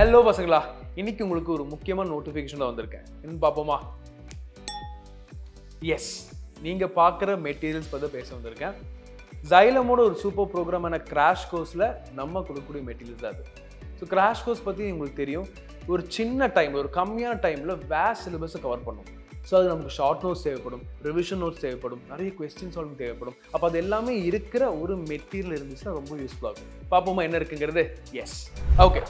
Hello பசங்களா, இன்னைக்கு உங்களுக்கு ஒரு முக்கியமான நோட்டிஃபிகேஷன்ல வந்திருக்கேன். என்னன்னு பார்ப்போமா? எஸ், நீங்க பார்க்குற மெட்டீரியல்ஸ் பற்றி பேச வந்திருக்கேன். Xylemோட ஒரு சூப்பர் ப்ரோக்ராமான கிராஷ் கோர்ஸில் நம்ம கொடுக்கக்கூடிய மெட்டீரியல்ஸ் அது. ஸோ கிராஷ் கோர்ஸ் பற்றி உங்களுக்கு தெரியும், ஒரு சின்ன டைம், ஒரு கம்மியான டைமில் வேஸ்ட் சிலபஸை கவர் பண்ணும். ஸோ அது நமக்கு ஷார்ட் நோட்ஸ் தேவைப்படும், ரிவிஷன் நோட்ஸ் தேவைப்படும், நிறைய கொஸ்டின் சால்விங் தேவைப்படும். அப்போ அது எல்லாமே இருக்கிற ஒரு மெட்டீரியல் இருந்துச்சுன்னா ரொம்ப யூஸ்ஃபுல்லாக இருக்கும். பார்ப்போமா என்ன இருக்குங்கிறது? Yes, okay.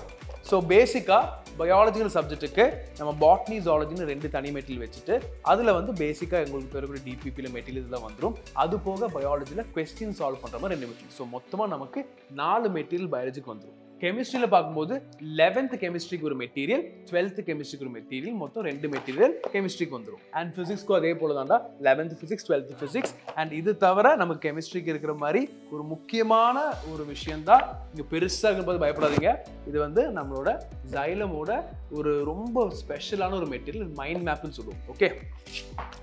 ஸோ பேசிக்காக பயாலஜிக்கல் சப்ஜெக்ட்டுக்கு நம்ம பாட்னி ஜாலஜின்னு 2 தனி மெட்டீரியல் வச்சுட்டு அதில் வந்து பேசிக்காக எங்களுக்கு பெறக்கூடிய டிபிபியில் மெட்டீரியல்ஸ்லாம் வந்துடும். அது போக பயாலஜியில் கொஸ்டின் சால்வ் பண்ணுற மாதிரி 2 மெட்டீரியல். ஸோ மொத்தமாக நமக்கு 4 மெட்டீரியல் பயாலஜிக்கு வந்துடும். கெமிஸ்ட்ரியில் பார்க்கும்போது 11th கெமிஸ்ட்ரிக்கு ஒரு மெட்டீரியல், 12th கெமிஸ்ட்ரிக்கு ஒரு மெட்டீரியல், மொத்தம் 2 மெட்டீரியல் கெமிஸ்ட்ரிக்கு வந்துடும். அண்ட் ஃபிசிக்ஸ்க்கும் அதே போல தான்டா, 11th physics, 12th physics. And இது தவிர நமக்கு கெமிஸ்ட்ரிக்கு இருக்கிற மாதிரி ஒரு முக்கியமான ஒரு விஷயம் தான் இங்கே பெருசாக இருக்கும்போது பயப்படாதீங்க. இது வந்து நம்மளோட Xylemோட ஒரு ரொம்ப ஸ்பெஷலான ஒரு மெட்டீரியல், மைண்ட் மேப்னு சொல்லுவோம். ஓகே,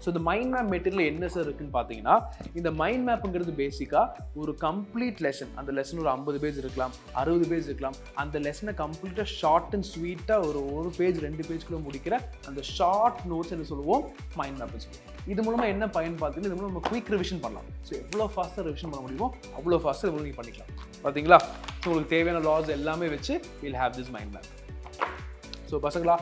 ஸோ இந்த மைண்ட் மேப் மெட்டீரியல் என்ன சார் இருக்குன்னு பார்த்தீங்கன்னா, இந்த மைண்ட் மேப்புங்கிறது பேசிக்காக ஒரு கம்ப்ளீட் லெசன். அந்த லெசன் ஒரு 50 பேஜ் இருக்கலாம், 60 பேஜ் இருக்கலாம். அந்த லெசனை கம்ப்ளீட்டாக ஷார்ட் அண்ட் ஸ்வீட்டாக ஒரு பேஜ் 2 பேஜ்க்குள்ள முடிக்கிற அந்த ஷார்ட் நோட்ஸ் என்ன சொல்லுவோம்? மைண்ட் மேப்னு சொல்லுவோம். இது மூலமாக என்ன பயன் பார்த்தீங்கன்னா, இது மூலம் நம்ம குயிக் ரிவிஷன் பண்ணலாம். ஸோ எவ்வளோ ஃபாஸ்ட்டாக ரிவிஷன் பண்ண முடியுமோ அவ்வளோ ஃபாஸ்ட்டாக இது நீங்கள் பண்ணிக்கலாம். பார்த்தீங்களா? ஸோ உங்களுக்கு தேவையான லாஸ் எல்லாமே வச்சு will have this mind map. So பசங்களா,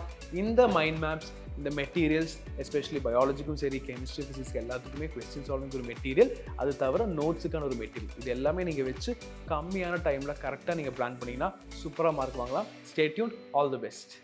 இந்த மைண்ட் மேப்ஸ், இந்த மெட்டீரியல்ஸ் எஸ்பெஷலி பயாலஜிக்கும் சரி, கெமிஸ்ட்ரி, ஃபிசிக்ஸ் எல்லாத்துக்குமே கொஸ்டின் சால்விங் ஒரு மெட்டீரியல், அது தவிர நோட்ஸுக்கான ஒரு மெட்டீரியல், இது எல்லாமே நீங்கள் வச்சு கம்மியான டைமில் கரெக்டாக நீங்கள் பிளான் பண்ணிங்கன்னா சூப்பராக மார்க் வாங்கலாம். Stay tuned, all the best.